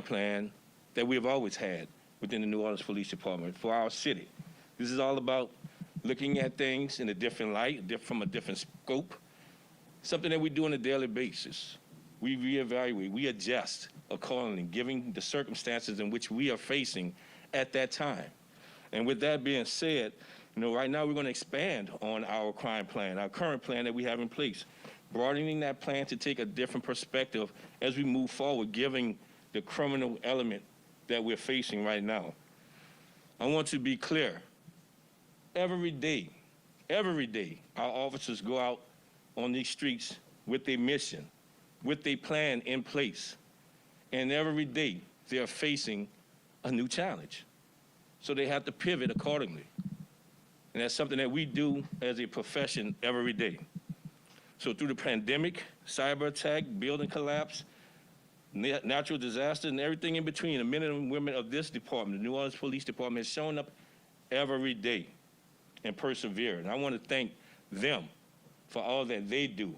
plan that we have always had within the New Orleans Police Department for our city. This is all about looking at things in a different light, from a different scope, something that we do on a daily basis. We reevaluate, we adjust accordingly, given the circumstances in which we are facing at that time. And with that being said, right now we're going to expand on our crime plan, our current plan that we have in place, broadening that plan to take a different perspective as we move forward, given the criminal element that we're facing right now. I want to be clear. Every day, our officers go out on these streets with a mission, with a plan in place. And every day, they are facing a new challenge. So they have to pivot accordingly. And that's something that we do as a profession every day. So through the pandemic, cyber attack, building collapse, natural disaster, and everything in between, the men and women of this department, the New Orleans Police Department, has shown up every day and persevere. And I want to thank them for all that they do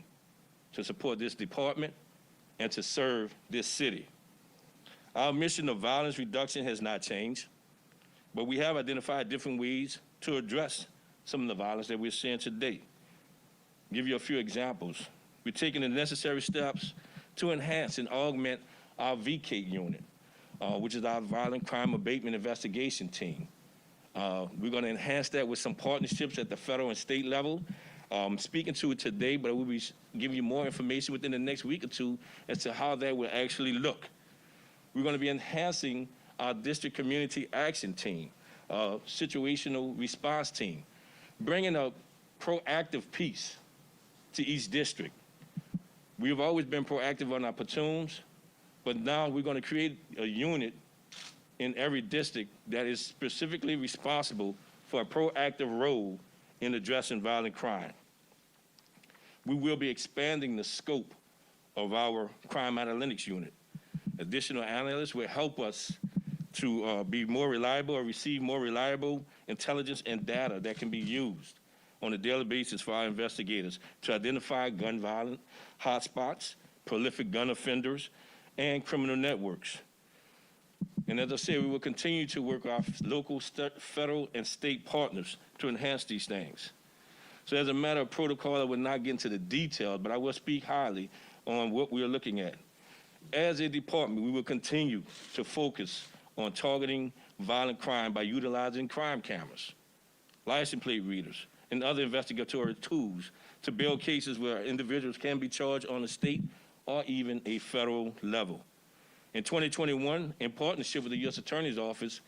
to support this department and to serve this city. Our mission of violence reduction has not changed, but we have identified different ways to address some of the violence that we're seeing today. I'll give you a few examples. We're taking the necessary steps to enhance and augment our VCATE unit, which is our Violent Crime Abatement Investigation Team. We're going to enhance that with some partnerships at the federal and state level. Speaking to it today, but we'll be giving you more information within the next week or two as to how that will actually look. We're going to be enhancing our district community action team, situational response team, bringing a proactive piece to each district. We've always been proactive on our platoons, but now we're going to create a unit in every district that is specifically responsible for a proactive role in addressing violent crime. We will be expanding the scope of our crime analytics unit. Additional analysts will help us to be more reliable or receive more reliable intelligence and data that can be used on a daily basis for our investigators to identify gun violence hotspots, prolific gun offenders, and criminal networks. And as I said, we will continue to work with our local, federal, and state partners to enhance these things. So as a matter of protocol, I will not get into the details, but I will speak highly on what we are looking at. As a department, we will continue to focus on targeting violent crime by utilizing crime cameras, license plate readers, and other investigatory tools to build cases where individuals can be charged on a state or even a federal level. In 2021, in partnership with the U.S. Attorney's Office,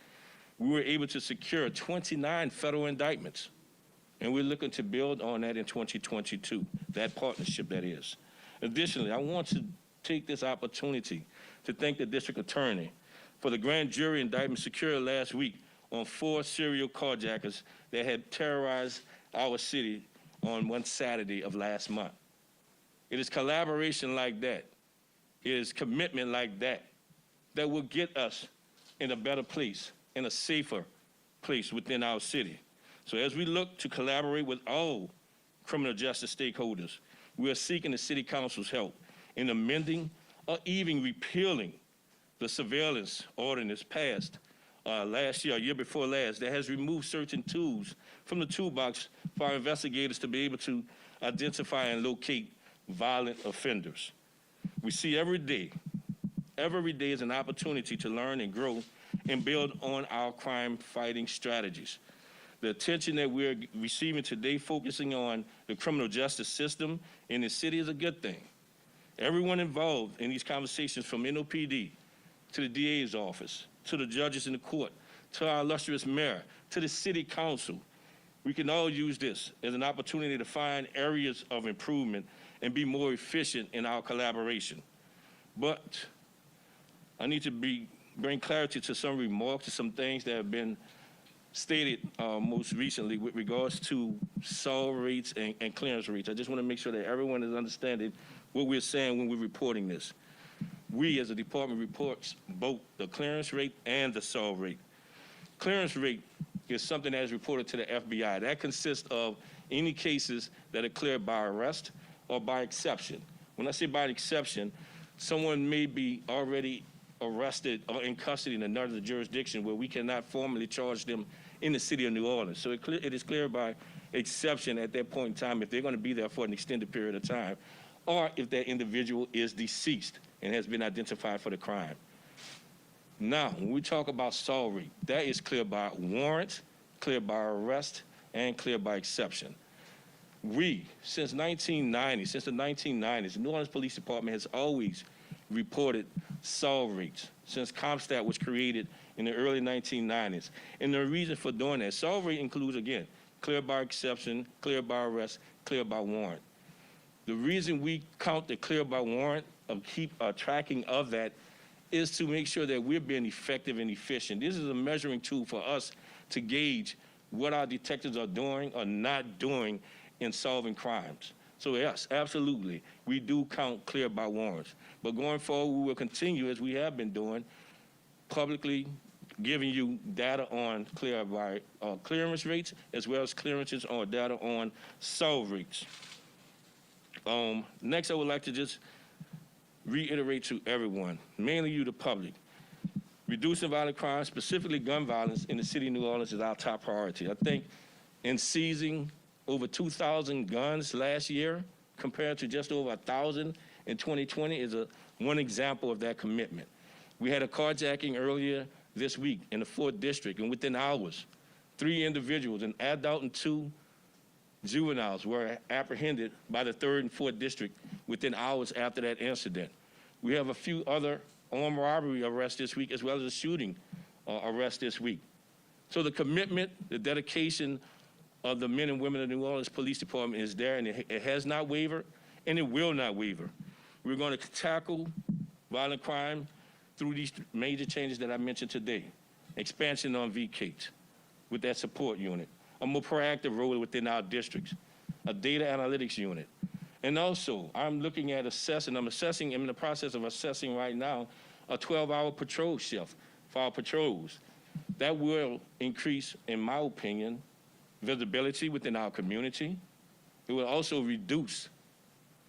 we were able to secure 29 federal indictments, and we're looking to build on that in 2022, that partnership that is. Additionally, I want to take this opportunity to thank the district attorney for the grand jury indictment secured last week on 4 serial carjackers that had terrorized our city on one Saturday of last month. It is collaboration like that, it is commitment like that, that will get us in a better place, in a safer place within our city. So as we look to collaborate with all criminal justice stakeholders, we are seeking the City Council's help in amending or even repealing the surveillance ordinance passed last year, year before last, that has removed certain tools from the toolbox for our investigators to be able to identify and locate violent offenders. We see every day is an opportunity to learn and grow and build on our crime-fighting strategies. The attention that we're receiving today, focusing on the criminal justice system in the city, is a good thing. Everyone involved in these conversations, from NOPD to the DA's office, to the judges in the court, to our illustrious mayor, to the city council, we can all use this as an opportunity to find areas of improvement and be more efficient in our collaboration. But I need to bring clarity to some remarks, to some things that have been stated most recently with regards to solve rates and clearance rates. I just want to make sure that everyone is understanding what we're saying when we're reporting this. We as a department reports both the clearance rate and the solve rate. Clearance rate is something that is reported to the FBI. That consists of any cases that are cleared by arrest or by exception. When I say by exception, someone may be already arrested or in custody in another jurisdiction where we cannot formally charge them in the city of New Orleans. So it is clear by exception at that point in time if they're going to be there for an extended period of time, or if that individual is deceased and has been identified for the crime. Now, when we talk about assault rate, that is clear by warrant, clear by arrest, and clear by exception. Since the 1990s, the New Orleans Police Department has always reported assault rates since CompStat was created in the early 1990s. And the reason for doing that, assault rate includes, again, clear by exception, clear by arrest, clear by warrant. The reason we count the clear by warrant and keep tracking of that is to make sure that we're being effective and efficient. This is a measuring tool for us to gauge what our detectives are doing or not doing in solving crimes. So yes, absolutely, we do count clear by warrants. But going forward, we will continue, as we have been doing, publicly giving you data on clear by clearance rates, as well as clearances or data on assault rates. Next, I would like to just reiterate to everyone, mainly you, the public, reducing violent crime, specifically gun violence in the city of New Orleans is our top priority. I think in seizing over 2,000 guns last year, compared to just over 1,000 in 2020, is one example of that commitment. We had a carjacking earlier this week in the 4th District, and within hours, 3 individuals, an adult and 2 juveniles, were apprehended by the 3rd and 4th District within hours after that incident. We have a few other armed robbery arrests this week, as well as a shooting arrest this week. So the commitment, the dedication of the men and women of the New Orleans Police Department is there, and it has not wavered, and it will not waver. We're going to tackle violent crime through these major changes that I mentioned today. Expansion on VCATE with that support unit, a more proactive role within our districts, a data analytics unit. And also, I'm in the process of assessing right now, a 12-hour patrol shift for our patrols. That will increase, in my opinion, visibility within our community. It will also reduce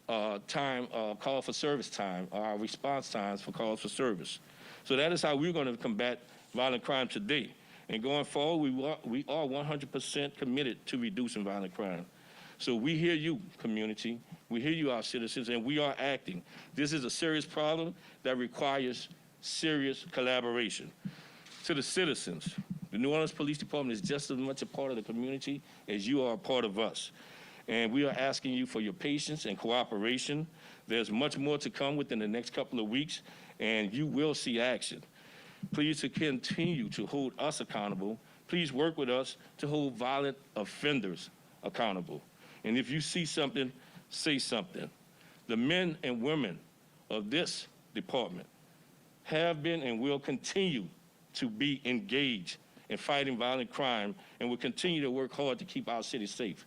call for service time, our response times for calls for service. So that is how we're going to combat violent crime today. And going forward, we are 100% committed to reducing violent crime. So we hear you, community. We hear you, our citizens, and we are acting. This is a serious problem that requires serious collaboration. To the citizens, the New Orleans Police Department is just as much a part of the community as you are a part of us. And we are asking you for your patience and cooperation. There's much more to come within the next couple of weeks, and you will see action. Please to continue to hold us accountable. Please work with us to hold violent offenders accountable. And if you see something, say something. The men and women of this department have been and will continue to be engaged in fighting violent crime, and will continue to work hard to keep our city safe.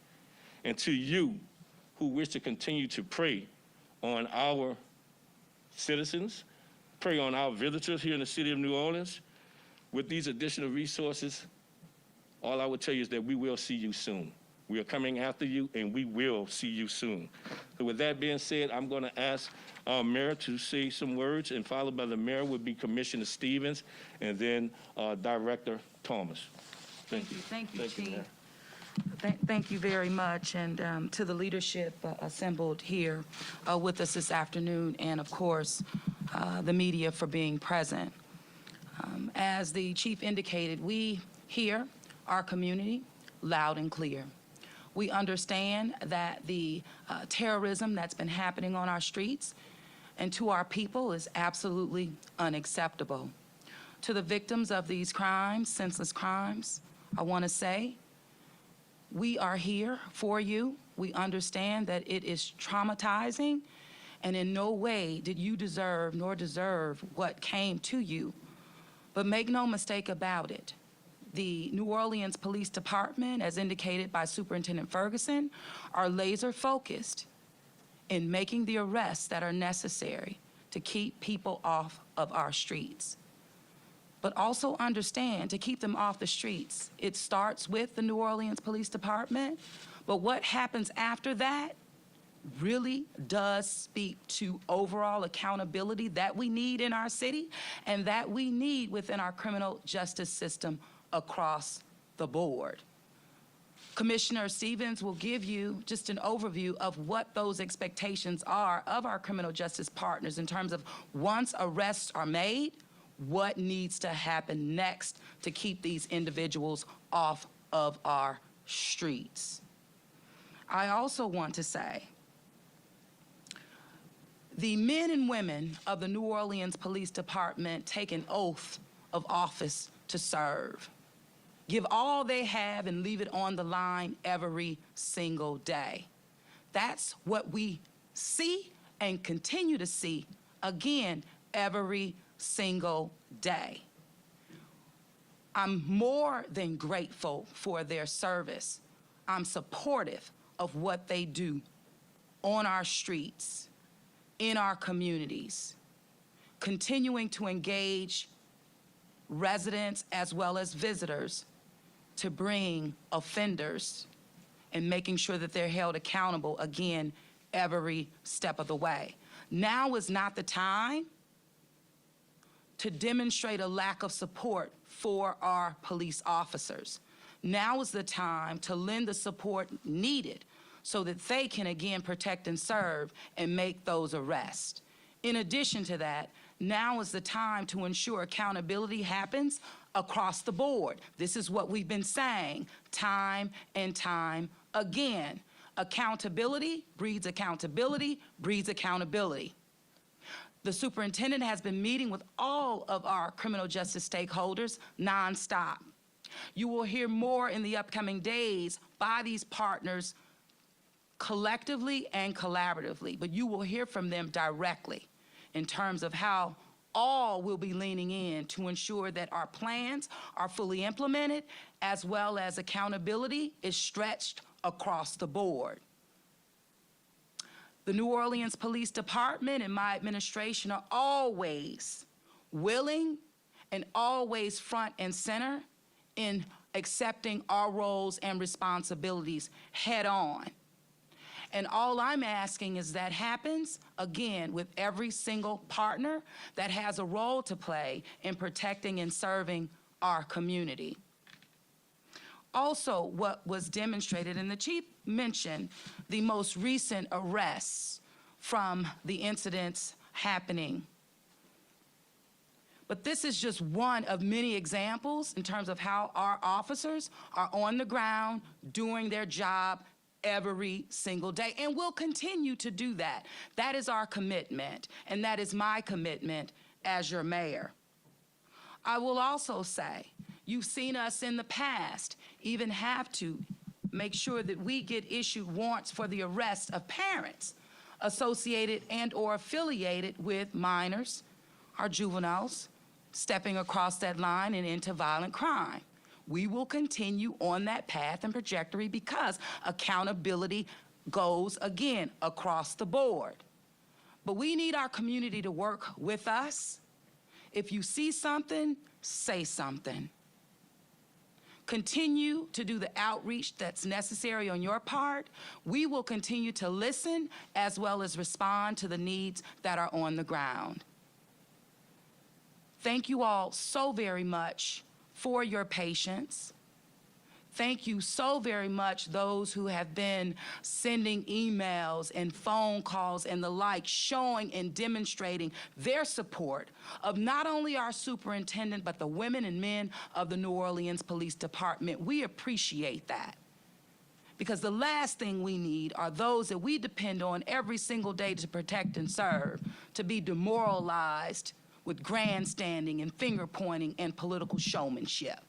And to you who wish to continue to prey on our citizens, prey on our visitors here in the city of New Orleans, with these additional resources, all I would tell you is that we will see you soon. We are coming after you, and we will see you soon. So with that being said, I'm going to ask our mayor to say some words, and followed by the mayor would be Commissioner Stevens, and then Director Thomas. Thank you. Thank you, Chief. Thank you very much, and to the leadership assembled here with us this afternoon, and of course, the media for being present. As the Chief indicated, we hear our community loud and clear. We understand that the terrorism that's been happening on our streets and to our people is absolutely unacceptable. To the victims of these crimes, senseless crimes, I want to say, we are here for you. We understand that it is traumatizing, and in no way did you deserve nor deserve what came to you. But make no mistake about it. The New Orleans Police Department, as indicated by Superintendent Ferguson, are laser focused in making the arrests that are necessary to keep people off of our streets. But also understand, to keep them off the streets, it starts with the New Orleans Police Department, but what happens after that, really does speak to overall accountability that we need in our city and that we need within our criminal justice system across the board. Commissioner Stevens will give you just an overview of what those expectations are of our criminal justice partners in terms of once arrests are made, what needs to happen next to keep these individuals off of our streets. I also want to say, the men and women of the New Orleans Police Department take an oath of office to serve. Give all they have and leave it on the line every single day. That's what we see and continue to see, again, every single day. I'm more than grateful for their service. I'm supportive of what they do on our streets, in our communities, continuing to engage residents as well as visitors to bring offenders and making sure that they're held accountable, again, every step of the way. Now is not the time to demonstrate a lack of support for our police officers. Now is the time to lend the support needed so that they can again protect and serve and make those arrests. In addition to that, now is the time to ensure accountability happens across the board. This is what we've been saying time and time again. Accountability breeds accountability, breeds accountability. The superintendent has been meeting with all of our criminal justice stakeholders nonstop. You will hear more in the upcoming days by these partners collectively and collaboratively, but you will hear from them directly in terms of how all will be leaning in to ensure that our plans are fully implemented as well as accountability is stretched across the board. The New Orleans Police Department and my administration are always willing and always front and center in accepting our roles and responsibilities head on. And all I'm asking is that happens, again, with every single partner that has a role to play in protecting and serving our community. Also, what was demonstrated, and the chief mentioned the most recent arrests from the incidents happening. But this is just one of many examples in terms of how our officers are on the ground doing their job every single day, and we'll continue to do that. That is our commitment, and that is my commitment as your mayor. I will also say, you've seen us in the past even have to make sure that we get issued warrants for the arrest of parents associated and or affiliated with minors, our juveniles, stepping across that line and into violent crime. We will continue on that path and trajectory because accountability goes, again, across the board. But we need our community to work with us. If you see something, say something. Continue to do the outreach that's necessary on your part. We will continue to listen as well as respond to the needs that are on the ground. Thank you all so very much for your patience. Thank you so very much, those who have been sending emails and phone calls and the like, showing and demonstrating their support of not only our superintendent, but the women and men of the New Orleans Police Department. We appreciate that. Because the last thing we need are those that we depend on every single day to protect and serve, to be demoralized with grandstanding and finger pointing and political showmanship.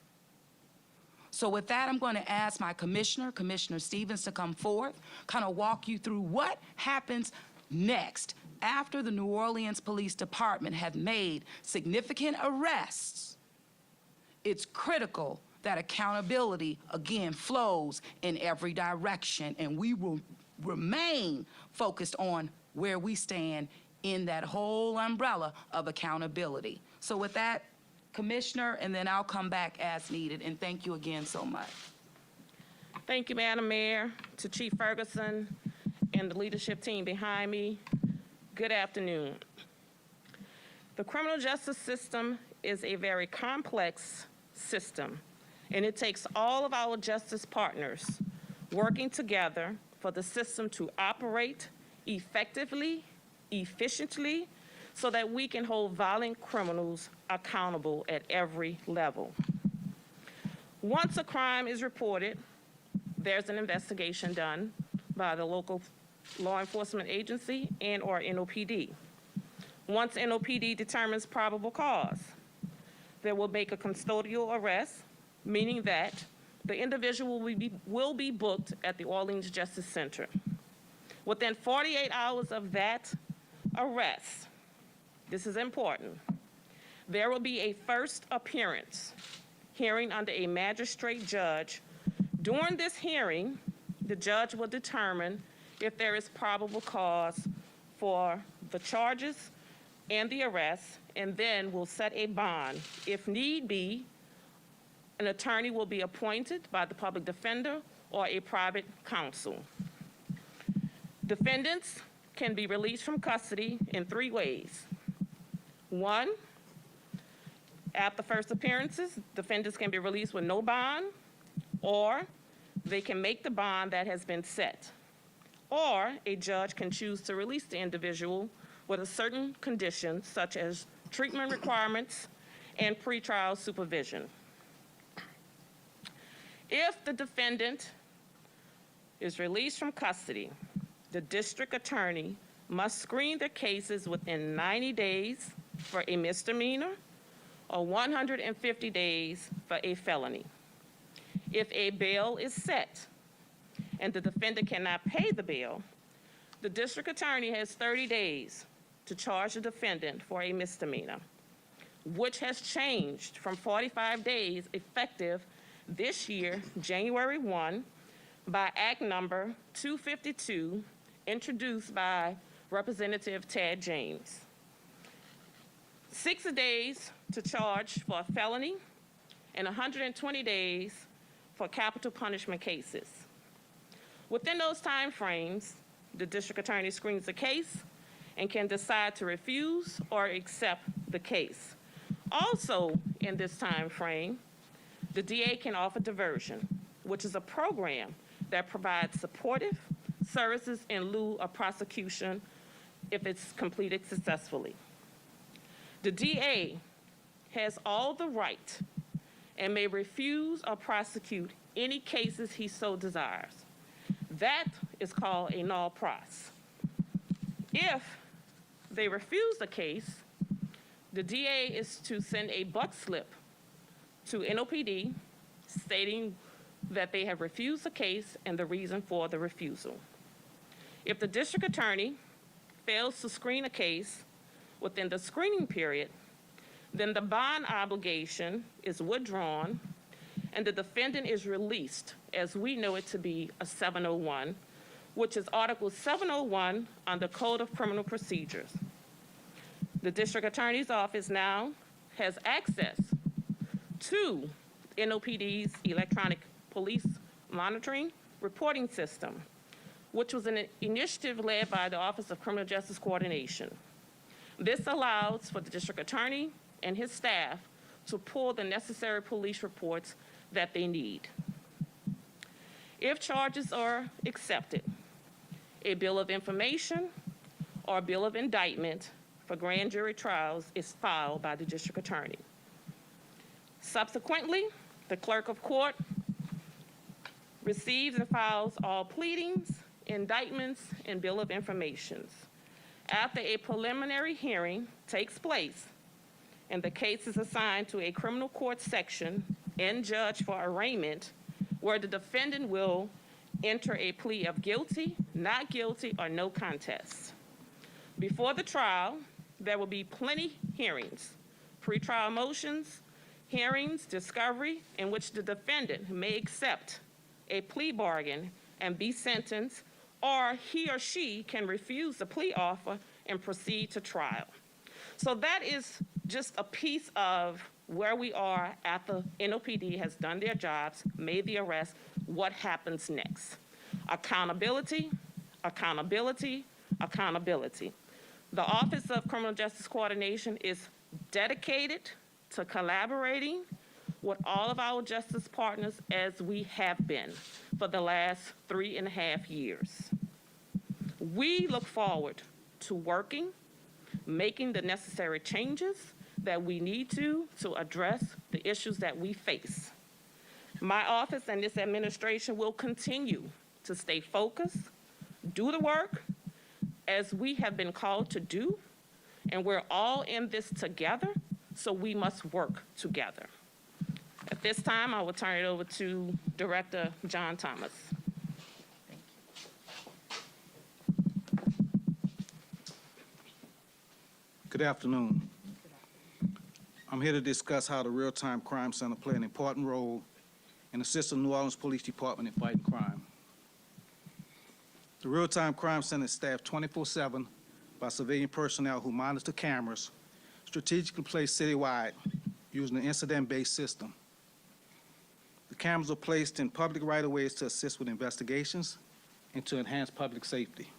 So with that, I'm going to ask my commissioner, Commissioner Stevens, to come forth, kind of walk you through what happens next after the New Orleans Police Department have made significant arrests. It's critical that accountability, again, flows in every direction, and we will remain focused on where we stand in that whole umbrella of accountability. So with that, Commissioner, and then I'll come back as needed, and thank you again so much. Thank you, Madam Mayor, to Chief Ferguson and the leadership team behind me, good afternoon. The criminal justice system is a very complex system, and it takes all of our justice partners working together for the system to operate effectively, efficiently, so that we can hold violent criminals accountable at every level. Once a crime is reported, there's an investigation done by the local law enforcement agency and/or NOPD. Once NOPD determines probable cause, they will make a custodial arrest, meaning that the individual will be booked at the Orleans Justice Center. Within 48 hours of that arrest, this is important, there will be a first appearance hearing under a magistrate judge. During this hearing, the judge will determine if there is probable cause for the charges and the arrest, and then will set a bond. If need be, an attorney will be appointed by the public defender or a private counsel. Defendants can be released from custody in 3 ways. 1, after first appearances, defendants can be released with no bond, or they can make the bond that has been set. Or a judge can choose to release the individual with a certain condition, such as treatment requirements and pretrial supervision. If the defendant is released from custody, the district attorney must screen their cases within 90 days for a misdemeanor or 150 days for a felony. If a bail is set and the defendant cannot pay the bail, the district attorney has 30 days to charge the defendant for a misdemeanor, which has changed from 45 days effective this year, January 1, by Act number 252, introduced by Representative Tad James. 60 days to charge for a felony and 120 days for capital punishment cases. Within those time frames, the district attorney screens the case and can decide to refuse or accept the case. Also in this time frame, the DA can offer diversion, which is a program that provides supportive services in lieu of prosecution if it's completed successfully. The DA has all the right and may refuse or prosecute any cases he so desires. That is called a null pros. If they refuse the case, the DA is to send a buck slip to NOPD stating that they have refused the case and the reason for the refusal. If the district attorney fails to screen a case within the screening period, then the bond obligation is withdrawn and the defendant is released, as we know it to be a 701, which is Article 701 on the Code of Criminal Procedures. The district attorney's office now has access to NOPD's electronic police monitoring reporting system, which was an initiative led by the Office of Criminal Justice Coordination. This allows for the district attorney and his staff to pull the necessary police reports that they need. If charges are accepted, a bill of information or a bill of indictment for grand jury trials is filed by the district attorney. Subsequently, the clerk of court receives and files all pleadings, indictments, and bill of informations. After a preliminary hearing takes place and the case is assigned to a criminal court section and judge for arraignment, where the defendant will enter a plea of guilty, not guilty, or no contest. Before the trial, there will be plenty hearings, pretrial motions, hearings, discovery, in which the defendant may accept a plea bargain and be sentenced, or he or she can refuse the plea offer and proceed to trial. So that is just a piece of where we are after NOPD has done their jobs, made the arrest, what happens next. Accountability, accountability, accountability. The Office of Criminal Justice Coordination is dedicated to collaborating with all of our justice partners as we have been for the last 3.5 years. We look forward to working, making the necessary changes that we need to address the issues that we face. My office and this administration will continue to stay focused, do the work as we have been called to do, and we're all in this together, so we must work together. At this time, I will turn it over to Director John Thomas. Good afternoon. I'm here to discuss how the Real-Time Crime Center play an important role in assisting New Orleans Police Department in fighting crime. The Real-Time Crime Center is staffed 24/7 by civilian personnel who monitor cameras strategically placed citywide using an incident-based system. The cameras are placed in public right-of-ways to assist with investigations and to enhance public safety.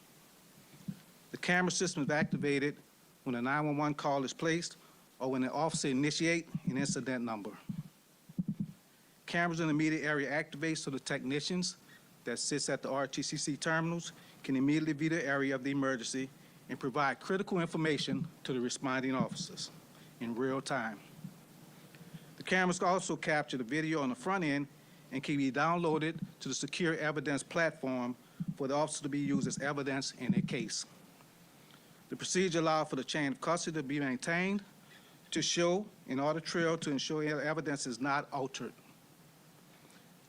The camera system is activated when a 911 call is placed or when an officer initiates an incident number. Cameras in the immediate area activate so the technicians that sits at the RTCC terminals can immediately view the area of the emergency and provide critical information to the responding officers in real time. The cameras also capture the video on the front end and can be downloaded to the secure evidence platform for the officer to be used as evidence in a case. The procedure allows for the chain of custody to be maintained to show an audit trail to ensure evidence is not altered.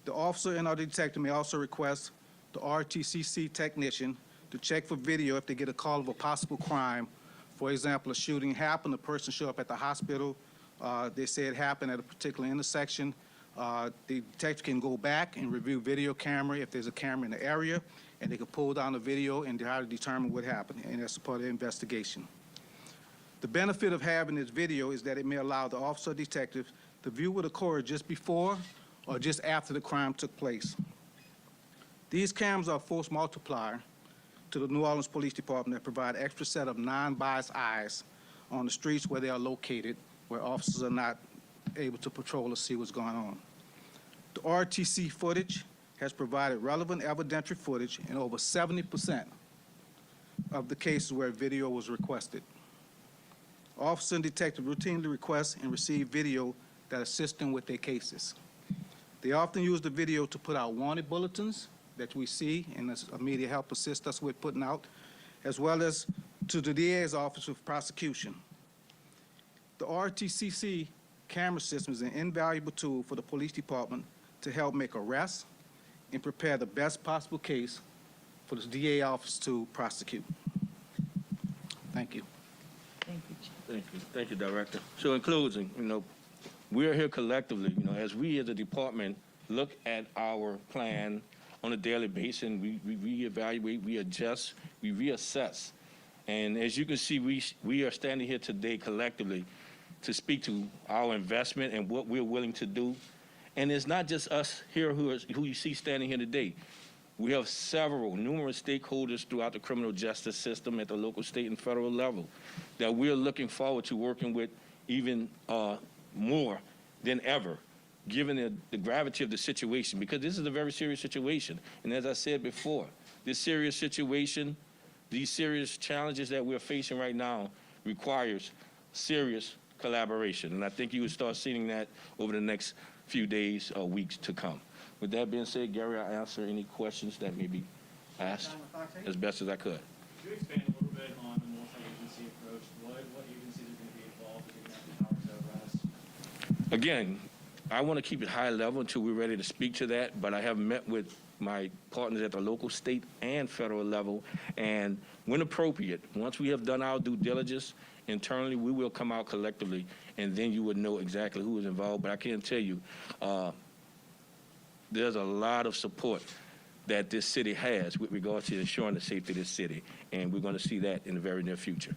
The officer and or detective may also request the RTCC technician to check for video if they get a call of a possible crime. For example, a shooting happened, a person showed up at the hospital, they say it happened at a particular intersection. The detective can go back and review video camera if there's a camera in the area, and they can pull down the video and try to determine what happened, and that's part of the investigation. The benefit of having this video is that it may allow the officer or detective to view what occurred just before or just after the crime took place. These cameras are a force multiplier to the New Orleans Police Department that provide extra set of non-biased eyes on the streets where they are located, where officers are not able to patrol or see what's going on. The RTC footage has provided relevant evidentiary footage in over 70% of the cases where video was requested. Officers and detectives routinely request and receive video that assists them with their cases. They often use the video to put out wanted bulletins that we see and as immediate help assist us with putting out, as well as to the DA's office with prosecution. The RTCC camera system is an invaluable tool for the police department to help make arrests and prepare the best possible case for the DA office to prosecute. Thank you. Thank you, Chief. Thank you. Thank you, Director. So in closing, we're here collectively, as we as a department look at our plan on a daily basis, and we reevaluate, we adjust, we reassess. And as you can see, we are standing here today collectively to speak to our investment and what we're willing to do. And it's not just us here who you see standing here today. We have numerous stakeholders throughout the criminal justice system at the local, state, and federal level that we're looking forward to working with even more than ever, given the gravity of the situation, because this is a very serious situation. And as I said before, this serious situation, these serious challenges that we're facing right now requires serious collaboration. And I think you would start seeing that over the next few days or weeks to come. With that being said, Gary, I'll answer any questions that may be asked as best as I could. Could you expand a little bit on the multi-agency approach? What agencies are going to be involved? Are you going to have the power to arrest? Again, I want to keep it high level until we're ready to speak to that, but I have met with my partners at the local, state, and federal level, and when appropriate, once we have done our due diligence internally, we will come out collectively, and then you would know exactly who is involved. But I can tell you, there's a lot of support that this city has with regard to ensuring the safety of this city, and we're going to see that in the very near future.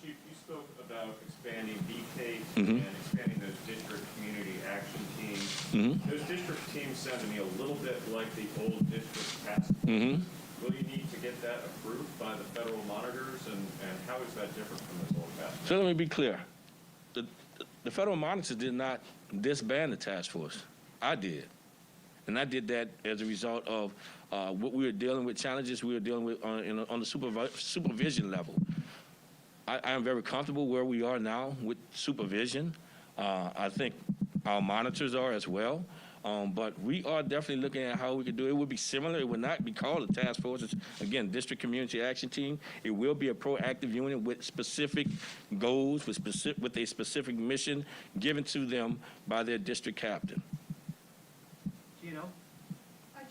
Chief, you spoke about expanding DK and expanding those district community action teams. Those district teams sound to me a little bit like the old district task force. Will you need to get that approved by the federal monitors, and how is that different from this old task force? So let me be clear. The federal monitors did not disband the task force. I did. And I did that as a result of what we were dealing with, challenges we were dealing with on the supervision level. I am very comfortable where we are now with supervision. I think our monitors are as well. But we are definitely looking at how we could do it. It would be similar. It would not be called a task force. It's, again, District Community Action Team. It will be a proactive unit with specific goals, with a specific mission given to them by their district captain.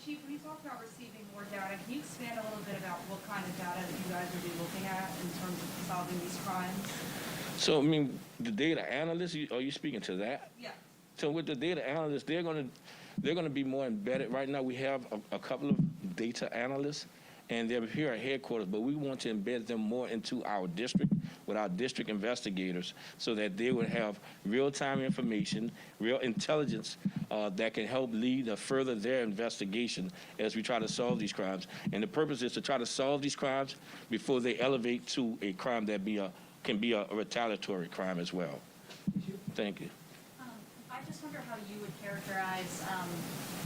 Chief, when you talk about receiving more data, can you expand a little bit about what kind of data that you guys will be looking at in terms of solving these crimes? So, I mean, the data analysts, are you speaking to that? Yeah. So with the data analysts, they're going to be more embedded. Right now, we have a couple of data analysts, and they're here at headquarters, but we want to embed them more into our district with our district investigators so that they would have real-time information, real intelligence that can help lead or further their investigation as we try to solve these crimes. And the purpose is to try to solve these crimes before they elevate to a crime that can be a retaliatory crime as well. Thank you. I just wonder how you would characterize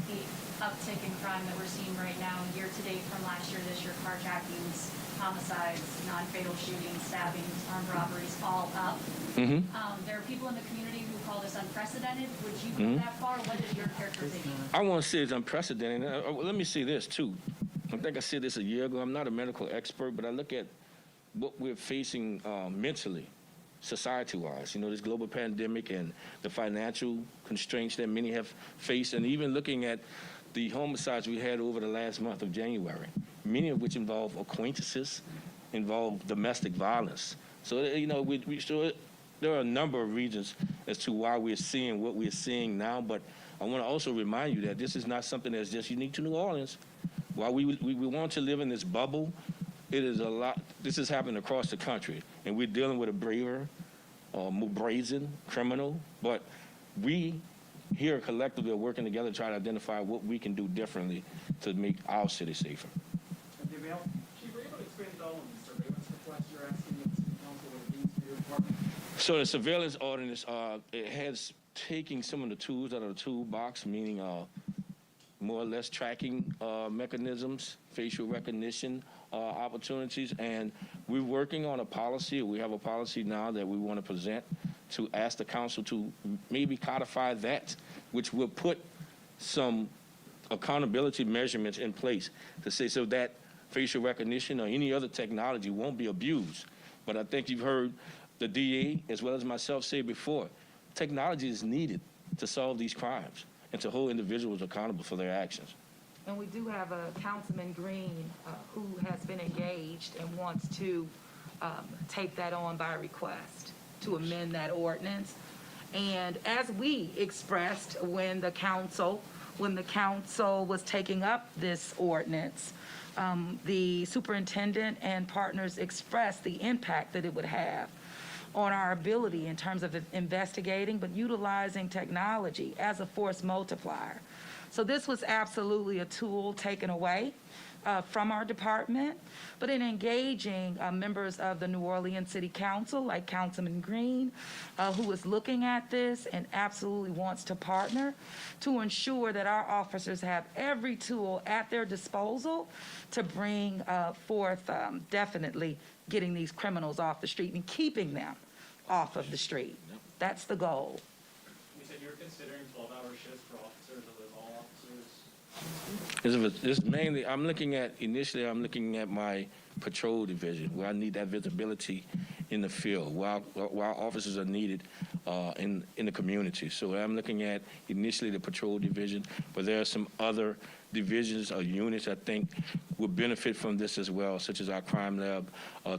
the uptick in crime that we're seeing right now, year to date from last year, this year, carjackings, homicides, non-fatal shootings, stabbings, armed robberies, all up. There are people in the community who call this unprecedented. Would you go that far? What is your characterization? I want to say it's unprecedented. Let me say this, too. I think I said this a year ago. I'm not a medical expert, but I look at what we're facing mentally, society-wise. You know, this global pandemic and the financial constraints that many have faced, and even looking at the homicides we had over the last month of January, many of which involve acquaintances, involve domestic violence. So, you know, there are a number of reasons as to why we're seeing what we're seeing now, but I want to also remind you that this is not something that's just unique to New Orleans. While we want to live in this bubble, it is a lot. This is happening across the country, and we're dealing with a braver, more brazen criminal. But we here collectively are working together to try to identify what we can do differently to make our city safer. Chief, were you able to expand at all on the surveillance request you're asking of the city council what it means for your department? So the surveillance ordinance, it has taken some of the tools out of the toolbox, meaning more or less tracking mechanisms, facial recognition opportunities, and we're working on a policy. We have a policy now that we want to present to ask the council to maybe codify that, which will put some accountability measurements in place to say so that facial recognition or any other technology won't be abused. But I think you've heard the DA as well as myself say before, technology is needed to solve these crimes and to hold individuals accountable for their actions. And we do have a Councilman Green who has been engaged and wants to take that on by request to amend that ordinance. And as we expressed when the council was taking up this ordinance, the superintendent and partners expressed the impact that it would have on our ability in terms of investigating, but utilizing technology as a force multiplier. So this was absolutely a tool taken away from our department, but in engaging members of the New Orleans City Council, like Councilman Green, who is looking at this and absolutely wants to partner to ensure that our officers have every tool at their disposal to bring forth definitely getting these criminals off the street and keeping them off of the street. That's the goal. You said you're considering 12-hour shifts for officers, are those all officers? It's mainly, initially I'm looking at my patrol division where I need that visibility in the field while officers are needed in the community. So I'm looking at initially the patrol division, but there are some other divisions or units I think will benefit from this as well, such as our crime lab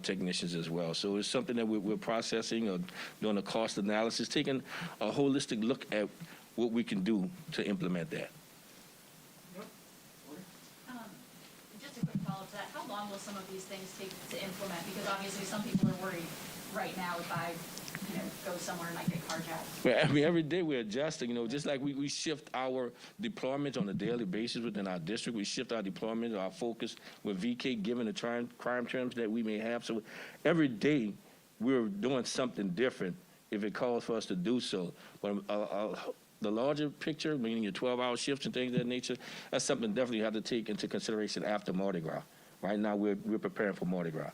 technicians as well. So it's something that we're processing or doing a cost analysis, taking a holistic look at what we can do to implement that. Just a quick follow-up to that. How long will some of these things take to implement? Because obviously some people are worried right now if I go somewhere and might get carjacked? Well, I mean, every day we're adjusting, just like we shift our deployments on a daily basis within our district. We shift our deployments, our focus with VK, given the crime trends that we may have. So every day we're doing something different if it calls for us to do so. But the larger picture, meaning your 12-hour shifts and things of that nature, that's something definitely you have to take into consideration after Mardi Gras. Right now, we're preparing for Mardi Gras.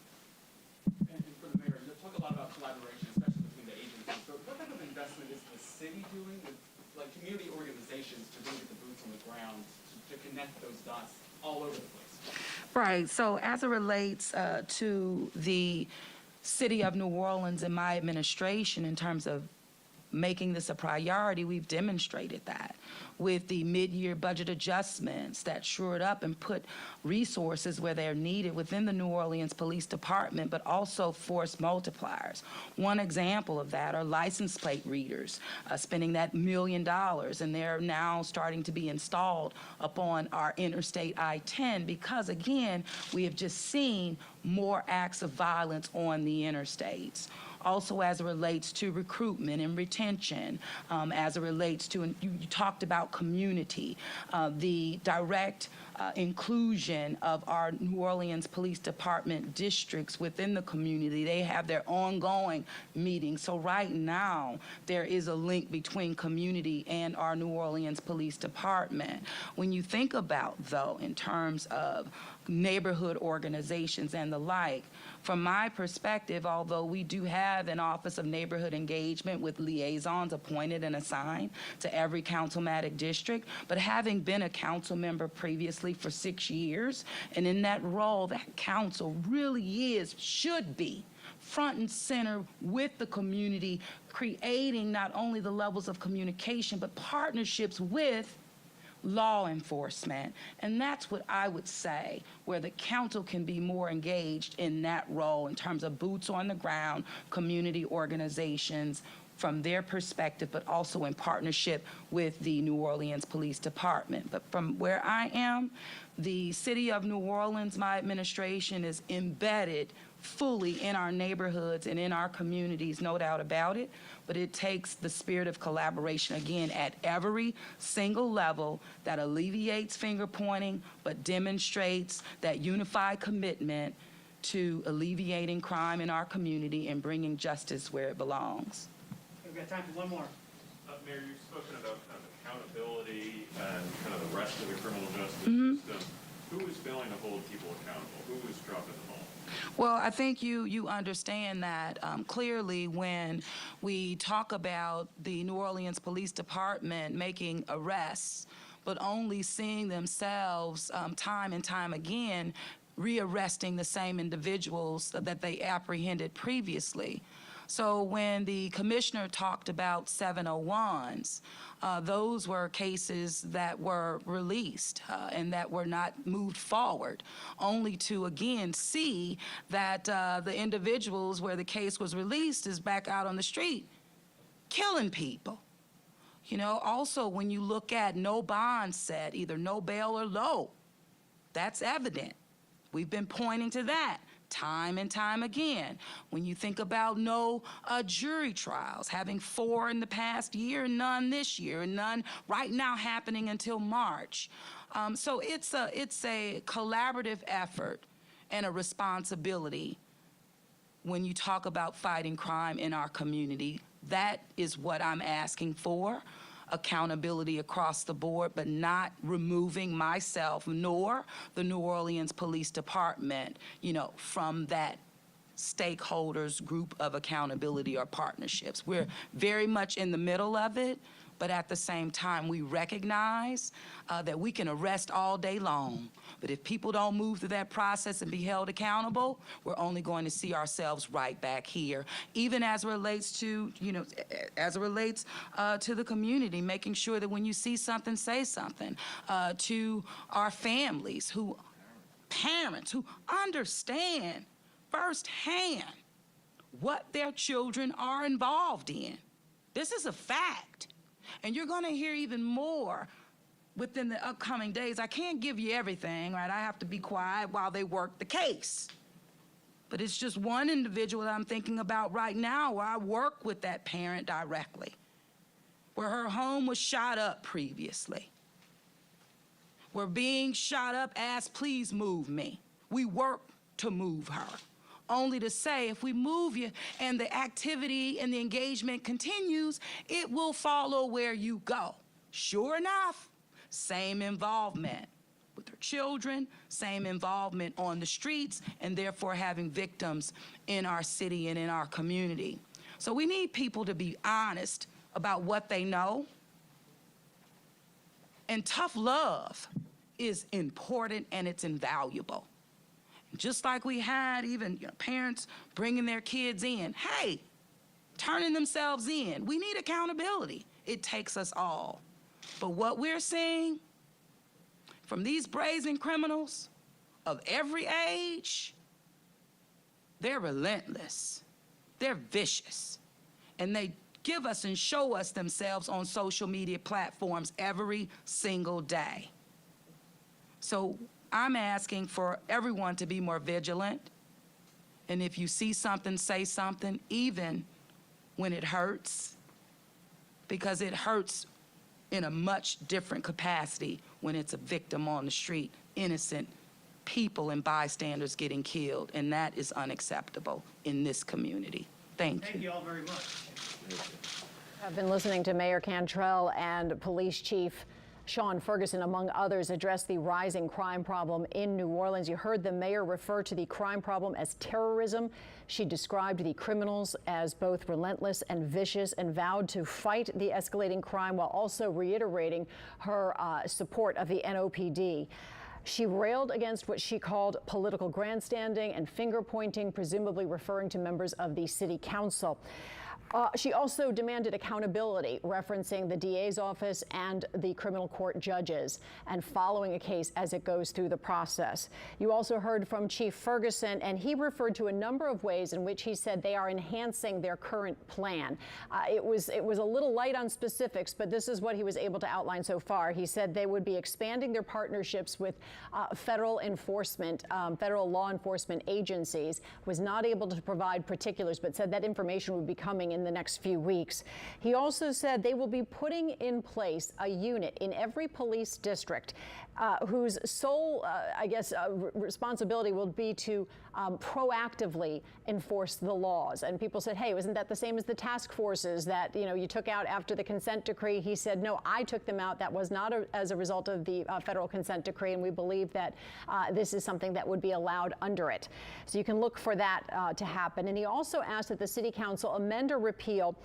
And for the mayor, you talk a lot about collaboration, especially between the agencies. So what type of investment is the city doing with like community organizations to really get the boots on the ground to connect those dots all over the place? Right. So as it relates to the city of New Orleans and my administration in terms of making this a priority, we've demonstrated that with the mid-year budget adjustments that shored up and put resources where they're needed within the New Orleans Police Department, but also force multipliers. One example of that are license plate readers, spending that $1 million, and they're now starting to be installed upon our Interstate I-10 because, again, we have just seen more acts of violence on the interstates. Also as it relates to recruitment and retention, as it relates to, and you talked about community, the direct inclusion of our New Orleans Police Department districts within the community. They have their ongoing meetings. So right now, there is a link between community and our New Orleans Police Department. When you think about, though, in terms of neighborhood organizations and the like, from my perspective, although we do have an Office of Neighborhood Engagement with liaisons appointed and assigned to every councilmatic district, but having been a council member previously for 6 years, and in that role, that council really should be front and center with the community, creating not only the levels of communication, but partnerships with law enforcement. And that's what I would say, where the council can be more engaged in that role in terms of boots on the ground, community organizations from their perspective, but also in partnership with the New Orleans Police Department. But from where I am, the city of New Orleans, my administration is embedded fully in our neighborhoods and in our communities, no doubt about it. But it takes the spirit of collaboration, again, at every single level that alleviates finger pointing, but demonstrates that unified commitment to alleviating crime in our community and bringing justice where it belongs. We've got time for one more. Mayor, you've spoken about kind of accountability and kind of the rest of the criminal justice system. Who is failing to hold people accountable? Who is dropping the ball? Well, I think you understand that clearly when we talk about the New Orleans Police Department making arrests, but only seeing themselves time and time again rearresting the same individuals that they apprehended previously. So when the commissioner talked about 701s, those were cases that were released and that were not moved forward, only to again see that the individuals where the case was released is back out on the street killing people. You know, also when you look at no bond set, either no bail or low, that's evident. We've been pointing to that time and time again. When you think about no jury trials, having 4 in the past year, none this year, and none right now happening until March. So it's a collaborative effort and a responsibility when you talk about fighting crime in our community. That is what I'm asking for. Accountability across the board, but not removing myself nor the New Orleans Police Department, from that stakeholders group of accountability or partnerships. We're very much in the middle of it, but at the same time, we recognize that we can arrest all day long. But if people don't move through that process and be held accountable, we're only going to see ourselves right back here. Even as it relates to, to the community, making sure that when you see something, say something. To our families, parents who understand firsthand what their children are involved in. This is a fact. And you're going to hear even more within the upcoming days. I can't give you everything, right? I have to be quiet while they work the case. but it's just one individual that I'm thinking about right now where I work with that parent directly, where her home was shot up previously. Where being shot up asked, please move me. We work to move her, only to say if we move you and the activity and the engagement continues, it will follow where you go. Sure enough, same involvement with her children, same involvement on the streets, and therefore having victims in our city and in our community. So we need people to be honest about what they know. And tough love is important and it's invaluable. Just like we had even parents bringing their kids in, hey, turning themselves in. We need accountability. It takes us all. But what we're seeing from these brazen criminals of every age, they're relentless. They're vicious. And they give us and show us themselves on social media platforms every single day. So I'm asking for everyone to be more vigilant. And if you see something, say something, even when it hurts, because it hurts in a much different capacity when it's a victim on the street, innocent people and bystanders getting killed, and that is unacceptable in this community. Thank you. Thank you all very much. I've been listening to Mayor Cantrell and Police Chief Shaun Ferguson, among others, address the rising crime problem in New Orleans. You heard the mayor refer to the crime problem as terrorism. She described the criminals as both relentless and vicious and vowed to fight the escalating crime while also reiterating her support of the NOPD. She railed against what she called political grandstanding and finger pointing, presumably referring to members of the city council. She also demanded accountability, referencing the DA's office and the criminal court judges, and following a case as it goes through the process. You also heard from Chief Ferguson, and he referred to a number of ways in which he said they are enhancing their current plan. It was a little light on specifics, but this is what he was able to outline so far. He said they would be expanding their partnerships with federal law enforcement agencies. Was not able to provide particulars, but said that information would be coming in the next few weeks. He also said they will be putting in place a unit in every police district whose sole, responsibility will be to proactively enforce the laws. And people said, hey, wasn't that the same as the task forces that you took out after the consent decree? He said, no, I took them out. That was not as a result of the federal consent decree, and we believe that this is something that would be allowed under it. So you can look for that to happen. And he also asked that the City Council amend or repeal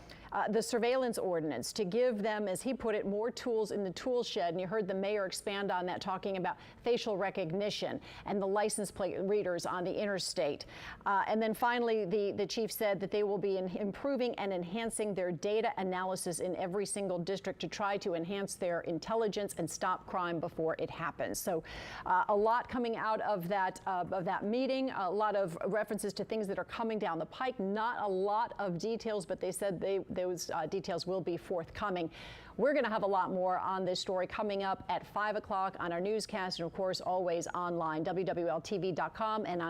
the surveillance ordinance to give them, as he put it, more tools in the tool shed. And you heard the mayor expand on that, talking about facial recognition and the license plate readers on the interstate. And then finally, the chief said that they will be improving and enhancing their data analysis in every single district to try to enhance their intelligence and stop crime before it happens. So a lot coming out of that meeting, a lot of references to things that are coming down the pike, not a lot of details, but they said those details will be forthcoming. We're going to have a lot more on this story coming up at 5 o'clock on our newscast, and of course, always online, WWLTV.com and on